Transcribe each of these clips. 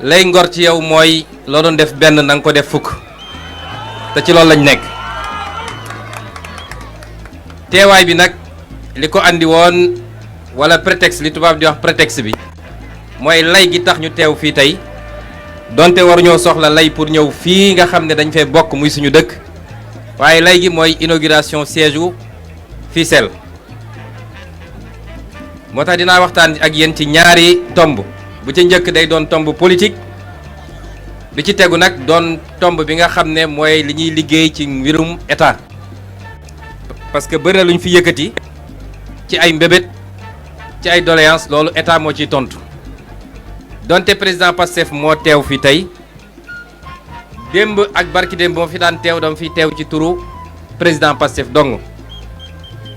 lay ngor ci yow mooy loo doon def benn na nga ko def fukk te ci loolu lañ nekk. teewaay bi nag li ko andi woon wala prétexte li tubaab di wax prétexte bi mooy lay gi tax ñu teew fii tey donte waruñoo soxla lay pour ñëw fii nga xam ne dañ fay bokk muy suñu dëkk waaye lay gi mooy inauguration siège u Fissel moo tax dinaa waxtaan ak yéen ci ñaari tomb bu ci njëkk day doon tomb politique bi ci tegu nag doon tomb bi nga xam ne mooy li ñuy liggéey ci mbirum état parce que bëri na lu ñu fi yëkkati ci ay mbébét ci ay doléances loolu état moo ciy tontu donte président Pastef moo teew fi tey démb ak barki démb moo fi daan teew dama fi teew ci turu président Pastef dong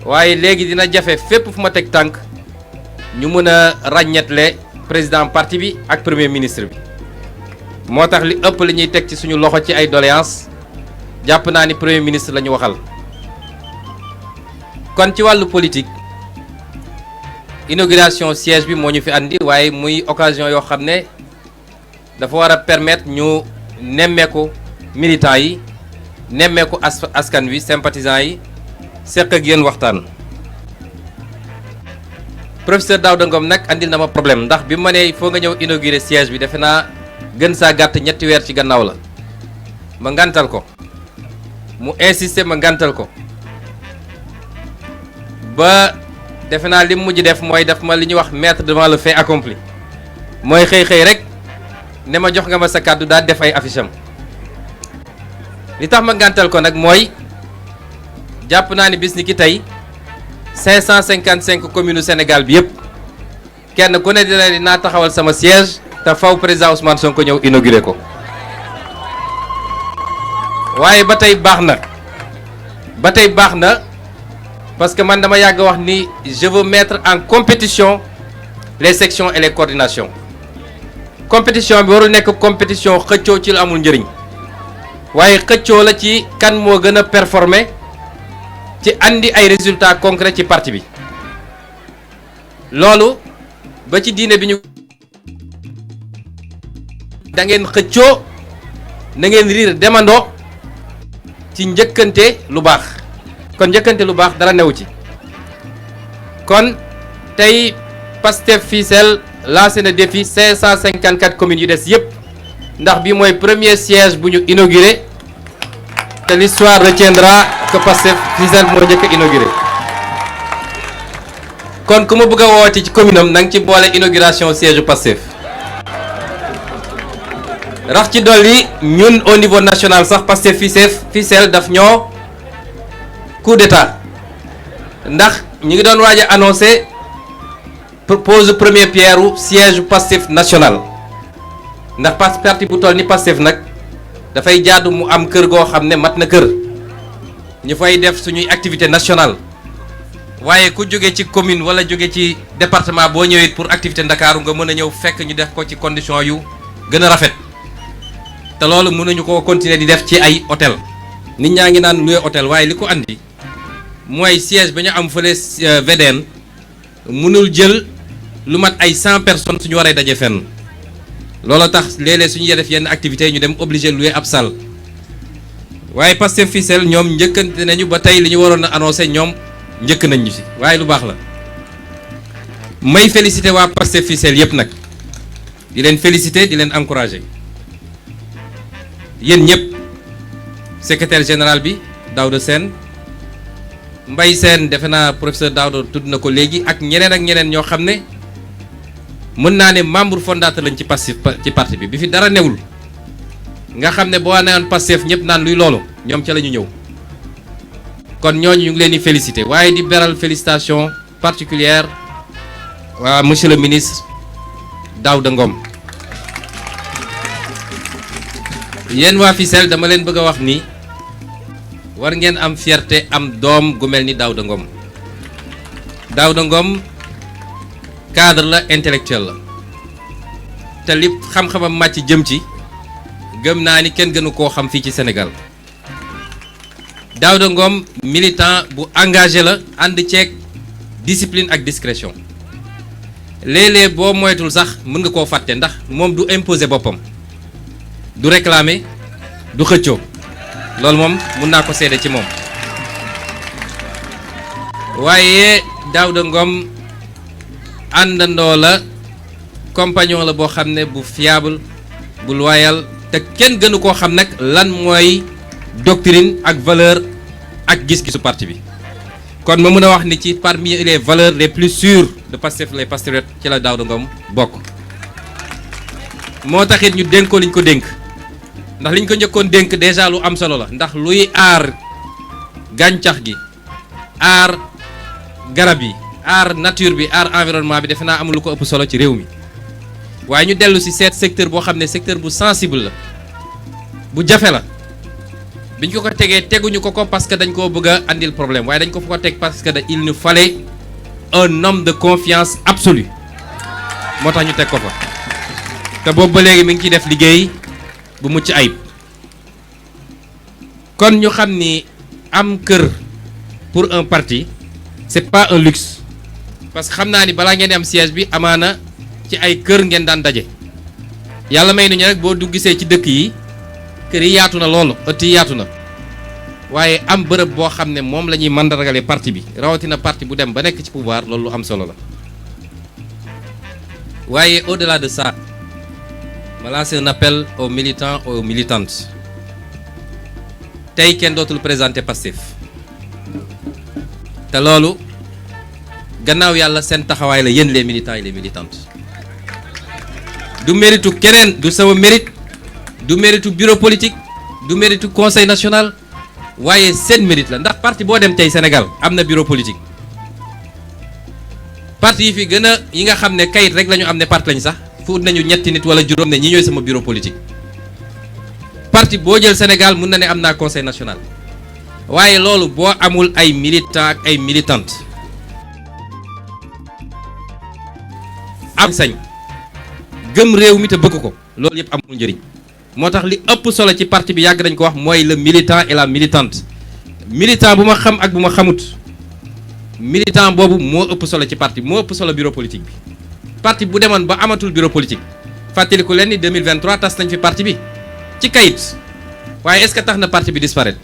waaye léegi dina jafe fépp fu ma teg tànk ñu mën a ràññetle président parti bi ak premier ministre bi moo tax li ëpp li ñuy teg ci suñu loxo ci ay doléances jàpp naa ni premier ministre la ñu waxal. kon ci wàllu politique inauguration siège bi moo ñu fi andi waaye muy occasion yoo xam ne dafa war a permettre ñu nemmeeku militants yi nemmeeku askan wi sympathisants yi seq ak yéen waxtaan. professeur Daouda Ngom nag andil na ma problème ndax bi ma nee foo nga ñëw inaugurer siège bi defe naa gën saa gàtt ñetti weer ci gannaaw la ma ngantal ko mu insister ma ngantal ko ba defe naa li mu mujj def mooy def ma li ñuy wax mettre devant le fait accompli mooy xëy rek ne ma jox nga ma sa kàddu daal def ay affiche am li tax ma ngantal ko nag mooy jàpp naa ni bis ni ki tey 555 communes Sénégal bi yëpp kenn ku ne dina dinaa taxawal sama siège te faw président Ousmane Sonko ñëw inauguré ko waaye ba tey baax na parce que man dama yàgg wax ni je veux mettre en compétition les sections et les coordinations compétition bi warul nekk compétition xëccoo ci lu amul njëriñ waaye xëccoo la ci kan moo gën a performer ci andi ay résultats concrets ci parti bi loolu ba ci diine bi ñu da ngeen xëccoo na ngeen riir demandoo ci njëkkante lu baax kon njëkkante lu baax dara newu ci kon tey Pastef Fissel lancé na défi 554 communes yu des yépp ndax bi mooy premier siège bu ñu inauguré te l'histoire retiendra que Pastef Fissel moo njëkk a inauguré kon ku ma bëgg a woote ci commune am na nga ci boole inauguration siège Pastef rax ci dolli ñun au niveau national sax Pastef Fissel daf ñoo coup d'état ndax ñu ngi doon waaj a annoncé pose première pierre u siège Pastef national ndax parti bu toll ni Pastef nag dafay jaadu mu am kër goo xam ne mat na kër ñu fay def suñuy activité nationale waaye ku jóge ci commune wala jóge ci département boo ñëwee pour activité ndakaaru nga mën a ñëw fekk ñu def ko ci condition yu gën a rafet te loolu mënuñu ko continuer di def ci ay hôtel nit ñaa ngi naan loué hôtel waaye li ko andi mooy siège ba ñu am fële VDN mënul jël lu mat ay 100 personnes suñu waree daje fenn loolu tax léeg-léeg suñu def yenn activités ñu dem obligé loué ab salle waaye Pastef Fissel ñoom njëkkante nañu ba tey li ñu waroon a annoncé ñoom njëkk nañ ñu si waaye lu baax la may félicité waa Pastef Fissel yëpp nag di leen félicité di leen encouragé yéen ñëpp secrétaire général bi Daouda Sène Mbaye Sène defe naa professeur Daouda tudd na ko léegi ak ñeneen ñoo xam ne mën naa ne membre fondateur lañ ci Pastef ci parti bi fi dara newul nga xam ne boo newoon Pastef ñëpp naan luy loolu ñoom ca la ñu ñëw kon ñooñu ñu ngi leen di félicité waaye di beral félicitation particulière waa monsieur le ministre Daouda Ngom yéen waa Fissel dama leen bëgg a wax ni war ngeen am fierté am doom gu mel ni Daouda Ngom Daouda Ngom cadre la intellectuel la te li xam-xamam màcc jëm ci gëm naa ni kenn gënu koo xam fii ci Sénégal Daouda Ngom militant bu engagé la ànd ceeg discipline ak discrétion léeg-léeg boo moytul sax mën nga koo fàtte ndax moom du imposer boppam du réclamer du xëccoo loolu moom mun naa ko seede ci moom. waaye Daouda Ngom àndandoo la compagnon la boo xam ne bu fiable bu loyal te kenn gënu koo xam nag lan mooy doctrine ak valeur ak gis-gisu parti bi. kon ma mën a wax ni ci parmi les valeurs les plus sûres de Pastef les patriotes ci la Daouda Ngom bokk. moo taxit ñu dénk ko liñ ko dénk ndax liñ ko njëkkoon dénk déjà lu am solo la ndax luy aar gàncax gi aar garab yi aar nature bi aar environnement bi defe naa amul lu ko ëpp solo ci réew mi waaye ñu dellu si seet secteur boo xam ne secteur bu sensible la bu jafe la biñ ko tegee teguñu ko parce que dañ koo bëgg a andil problème waaye dañ ko fa ko teg parce que il nous fallait un homme de confiance absolue moo tax ñu teg ko fa te boobu ba léegi mi ngi ciy def liggéey bu mucc ayib kon ñu xam ni am kër pour un parti c'est pas un luxe parce que xam naa ni balaa ngeen di am siège bi amaana ci ay kër ngeen daan daje yàlla may nañu rek boo duggisee ci dëkk yi kër yi yaatu na loolu ëtt yi yaatu na waaye am bërëb boo xam ne moom la ñuy mandargale parti bi rawatina parti bu dem ba nekk ci pouvoir loolu lu am solo la waaye au-delà de ça ma lancer un appel aux militants aux militantes tey kenn dootul présenter Pastef te loolu gannaaw yàlla seen taxawaay la yéen les militants et les militantes du méritu keneen du sama mérite du méritu bureau politique du méritu conseil national waaye seen mérite la ndax parti boo dem tey Sénégal am na bureau politique parti yi fi gën a yi nga xam ne kayit rek la ñu am ne parti lañ sax fu nañu ñetti nit wala juróom ne ñi ñooy sama bureau politique parti boo jël Sénégal mun na ne am naa conseil national waaye loolu boo amul ay militants ak ay militantes am sañ gëm réew mi te bëgg ko loolu yëpp amul njëriñ moo tax li ëpp solo ci parti bi yàgg nañ ko wax mooy le militant et la militante militant bu ma xam ak bu ma xamut militant boobu moo ëpp solo ci parti moo ëpp solo bureau politique bi parti bu demoon ba amatul bureau politique fàttaliku leen ni 2023 tas nañ fi parti bi ci kayit waaye est-ce que tax na parti bi disparaître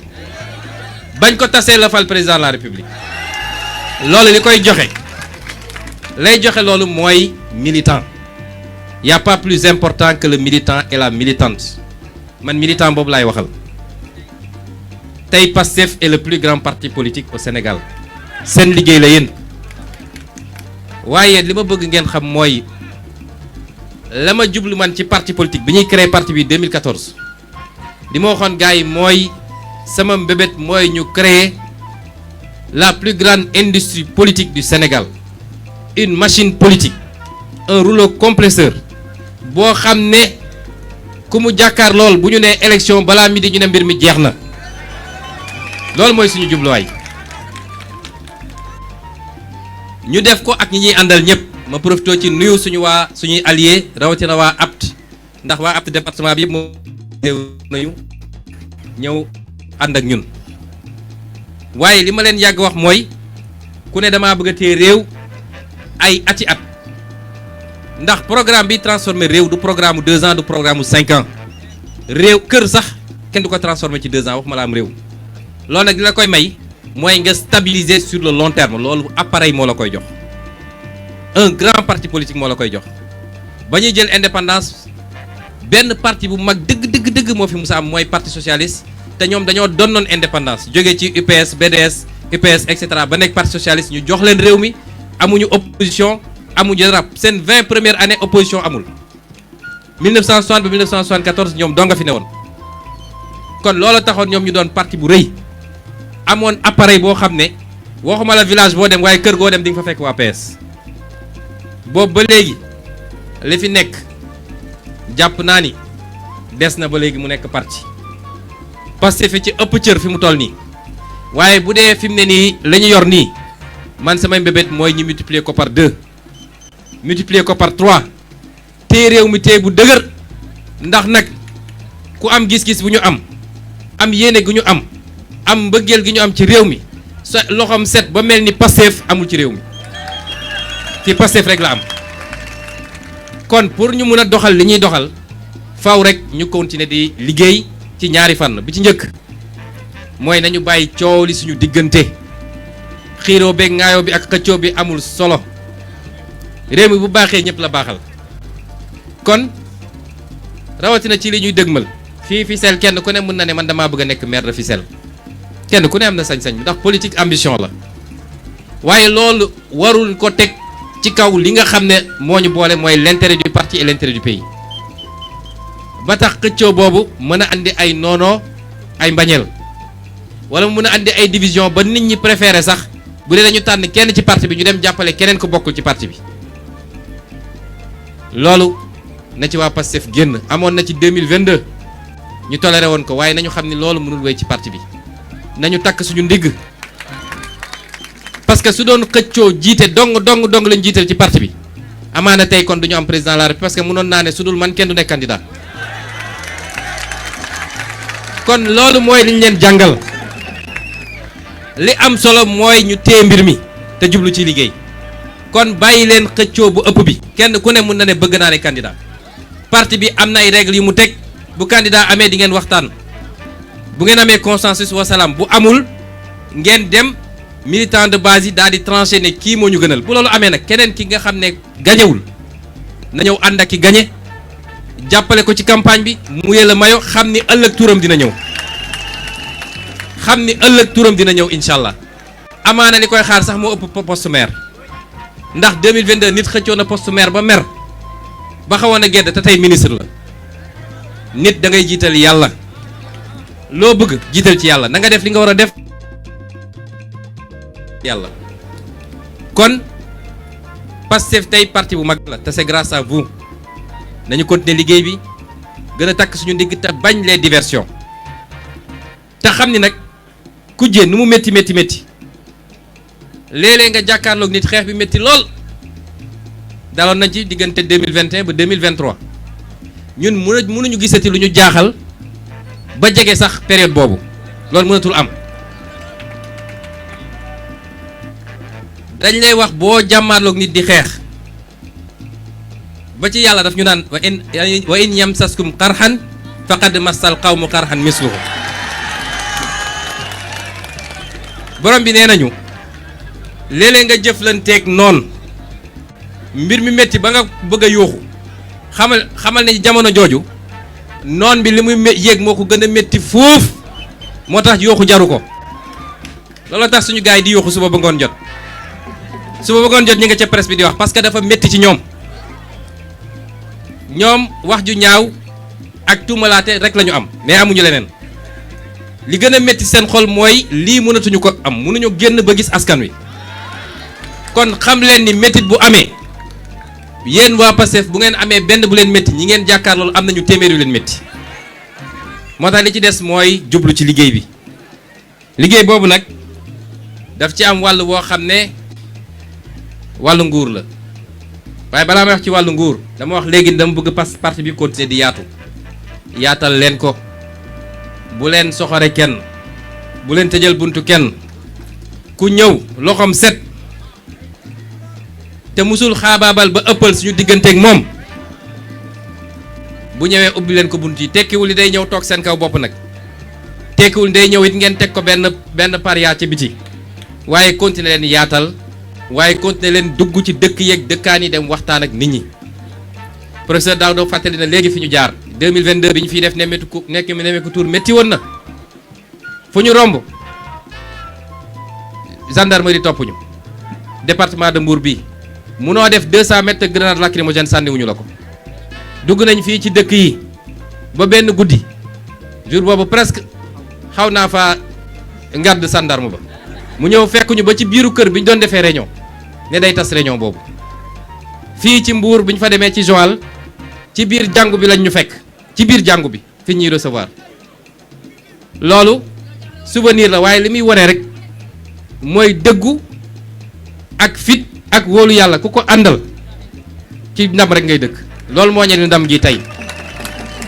bañ ko tasee la fal président de la république loolu li koy joxe lay joxe loolu mooy militant y a pas plus important que le militant et la militante man militant boobu laay waxal tey Pastef est le plus grand parti politique au Sénégal seen liggéey la yéen waaye li ma bëgg ngeen xam mooy la ma jublu man ci parti politique bi ñuy créer parti bi 2014 li ma waxoon gars yi mooy sama mbébét mooy ñu créer la plus grande industrie politique du Sénégal une machine politique un rouleau compresseur boo xam ne ku mu jàkkaar lool bu ñu nee élection balaa midi ñu ne mbir mi jeex na loolu mooy suñu jubluwaay ñu def ko ak ñi ñuy àndal ñëpp ma profité ci nuyu suñuy alliés rawatina waa APT ndax waa APT département bi yëpp moo nañu ñëw ànd ak ñun waaye li ma leen yàgg wax mooy ku ne damaa bëgg a téye réew ay ati at ndax programme bi transformé réew du programme 2 ans du programme 5 ans réew kër sax kenn du ko transformé ci 2 ans waxuma la am réew loolu nag li la koy may mooy nga stabiliser sur le long terme loolu appareil moo la koy jox un grand parti politique moo la koy jox ba ñuy jël indépendance benn parti bu mag dëgg moo fi musa am mooy parti socialiste te ñoom dañoo donnoon indépendance jóge ci UPS BDS UPS et cetera ba nekk parti socialiste ñu jox leen réew mi amuñu opposition amuñu dara seen 20 premières années opposition amul 1960 ba 1974 ñoom doo nga fi ne woon kon loolu taxoon ñoom ñu doon parti bu rëy amoon appareil boo xam ne waxuma la village boo dem waaye kër goo dem di nga fa fekk waa PS boobu ba léegi li fi nekk jàpp naa ni des na ba léegi mu nekk parti Pastef fi ci ëpp cër fi mu toll nii waaye bu dee fi mu ne nii la ñu yor nii man samay mbébét mooy ñu multiplier ko par 2 multiplier ko par 3 téye réew mi téye bu dëgër ndax nag ku am gis-gis bu ñu am yéene gu ñu am mbëggeel gi ñu am ci réew mi sa loxoom set ba mel ni Pastef amul ci réew mi ci Pastef rek la am kon pour ñu mun a doxal li ñuy doxal faw rek ñu continuer di liggéey ci ñaari fànn bi ci njëkk mooy nañu bàyyi coow li suñu diggante xiiroo beeg ŋaayoo bi ak xëccoo bi amul solo réew mi bu baaxee ñëpp la baaxal kon rawatina ci li ñuy dëgmal fii Fissel kenn ku ne mën na ne man damaa bëgg a nekk maire de Fissel kenn ku ne am na sañ-sañ bi ndax politique ambition la waaye loolu warul ko teg ci kaw li nga xam ne moo ñu boole mooy l'intérêt du parti et l'intérêt du pays ba tax xëccoo boobu mën a andi ay noonoo ay mbañeel wala mu mën a andi ay division ba nit ñi préféré sax bu dee dañu tànn kenn ci parti bi ñu dem jàppale keneen ko bokkul ci parti bi loolu na ci waa Pastef génn amoon na ci 2022 ñu toléré woon ko waaye nañu xam ni loolu mënul wéy ci parti bi nañu takk suñu ndigg parce que su doon xëccoo jiite dong lañu jiital ci parti bi amaana tey kon duñu am président de la République parce que mënoon naa ne su dul man kenn du nekk candidat kon loolu mooy li ñu leen jàngal li am solo mooy ñu téye mbir mi te jublu ci liggéey kon bàyyi leen xëccoo bu ëpp bi kenn ku ne mun na ne bëgg naa ne candidat parti bi am na ay règles yu mu teg bu candidat amee di ngeen waxtaan bu ngeen amee consensus wasalaam bu amul ngeen dem militant de base yi daal di tranché ne kii moo ñu gënal bu loolu amee nag keneen ki nga xam ne gañewul na ñëw ànd ak ki gañe jàppale ko ci campagne bi mu yëla mayo xam ni ëllëg turam dina ñëw incha allah amaana li koy xaar sax moo ëpp poste maire ndax 2022 nit xëccoo na poste maire ba mer ba xawoon a gedd te tey ministre la nit da ngay jiital yàlla loo bëgg jiital ci yàlla na nga def li nga war a def yàlla kon Pastef tey parti bu mag la te c'est grâce à vous nañu continuer liggéey bi gën a takk suñu ndigg te bañ les diversions te xam ni nag kujjee nu mu métti léeg-léeg nga jàkkaarloog nit xeex bi métti lool daloon nañ ci diggante 2021 ba 2023 ñun mënuñu gisati lu ñu jaaxal ba jege sax période boobu loolu mënatul am dañ lay wax boo jàmmaarloog nit di xeex ba ci yàlla daf ñu naan wa in yamsaskum qarhan faqad massal qawmu qarhan misluhu borom bi nee nañu léeg-léeg nga jëflanteeg noon mbir mi métti ba nga bëgg a yuuxu xamal ne jamono jooju noon bi li muy yéeg moo ko gën a métti fuuf moo tax yuuxu jaru ko loolu tax suñu gars yi di yuuxu suba ba ngoon jot ñi nga ca presse bi di wax parce que dafa métti ci ñoom wax ju ñaaw ak tuumalaate rek la ñu am mais amuñu leneen li gën a métti seen xol mooy lii mënatuñu ko am mënuñu génn ba gis askan wi kon xam leen ni méttit bu amee yéen waa Pastef bu ngeen amee benn bu leen métti ñi ngeen jàkkaar loolu am nañu téeméer yu leen métti moo tax li ci des mooy jublu ci liggéey bi liggéey boobu nag daf ci am wàll boo xam ne wàllu nguur la waaye balaa may wax ci wàllu nguur dama wax léegi dama bëgg parti bi continuer di yaatal leen ko bu leen soxore kenn bu leen tëjal buntu kenn ku ñëw loxoom set te musul xaabaabal ba ëppal suñu digganteeg moom bu ñëwee ubbi leen ko bunt yi tekkiwul ni day ñëw toog seen kaw bopp nag tekkiwul ni day ñëw it ngeen teg ko benn paria ci biti waaye continuer leen yaatal waaye continuer leen dugg ci dëkk yeeg dëkkaan yi dem waxtaan ak nit ñi professeur Daouda fàttali na léegi fi ñu jaar 2022 bi ñu fiy def nemmeeku tour métti woon na fu ñu romb gendarmerie topp ñu département de Mbour bi munoo def 200 mètres grenade lacrymogène sànniwuñu la ko dugg nañ fii ci dëkk yi ba benn guddi jour boobu presque xaw naa fa ngàdd gendarme ba mu ñëw fekkuñu ba ci biiru kër bi ñu doon defee réunion ne day tas réunion boobu fii ci Mbour bi ñu fa demee ci Joal ci biir jàngu bi lañ ñu fekk ci biir jàngu bi fi ñuy recevoir loolu souvenir la waaye li muy waree rek mooy dëggu ak fit ak wóolu yàlla ku ko àndal ci ndam rek ngay dëkk loolu moo ñeen ndam gi tey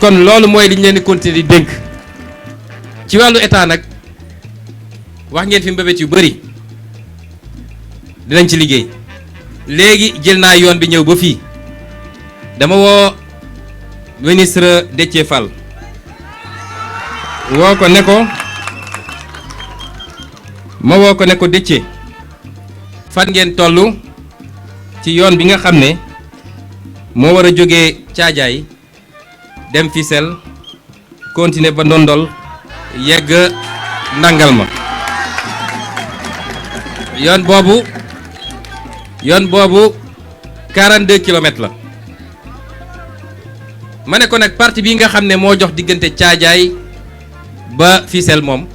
kon loolu mooy li ñu leen di continuer di dénk ci wàllu état nag wax ngeen fi mbébét yu bëri dinañ ci liggéey léegi jël naa yoon bi ñëw ba fii dama woo ministre Déthié Fall woo ko ne ko Déthié fan ngeen toll ci yoon bi nga xam ne moo war a jógee Caajaay dem Fissel continuer ba Ndondol yegg Ndangalma yoon boobu 42 kilomètres la ma ne ko nag partie bii nga xam ne moo jox diggante Caajaay ba Fissel moom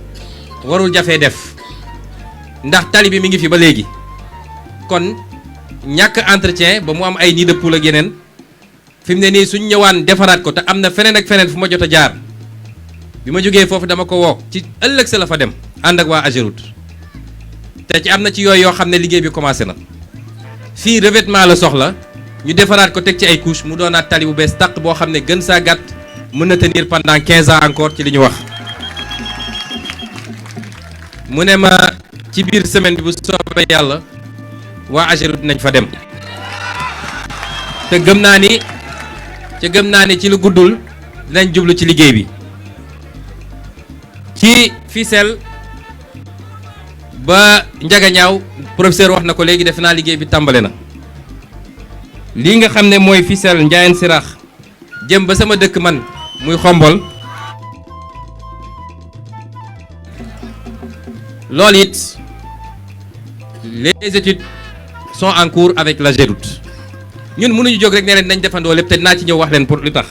warul jafee def ndax tali bi mi ngi fi ba léegi kon ñàkk entretien ba mu am ay nid de poule ak yeneen fi mu ne nii suñ ñëwaan defaraat ko te am na feneen ak feneen fu ma jot a jaar bi ma jógee foofu dama ko woo ci ëllëg sa la fa dem ànd ak waa Ageroute te ci am na ci yooyu yoo xam ne liggéey bi commencé na fii revêtement la soxla ñu defaraat ko teg ci ay couche mu doonaat tali bu bees tàq boo xam ne gën saa gàtt mën na tenir pendant 15 ans encore ci li ñu wax mu ne ma ci biir semaine bi bu soobee yàlla waa Ageroute nañ fa dem te gëm naa ni ci lu guddul dinañ jublu ci liggéey bi ci Fissel ba Njagañaaw professeur wax na ko léegi defe naa liggéey bi tàmbale na lii nga xam ne mooy Fissel Ndiayène Sirakh jëm ba sama dëkk man muy Xombol loolu it les études sont en cours avec l'Ageroute ñun mënuñu jóg rek ne leen nañ defandoo lépp te naa ci ñëw wax leen pour lu tax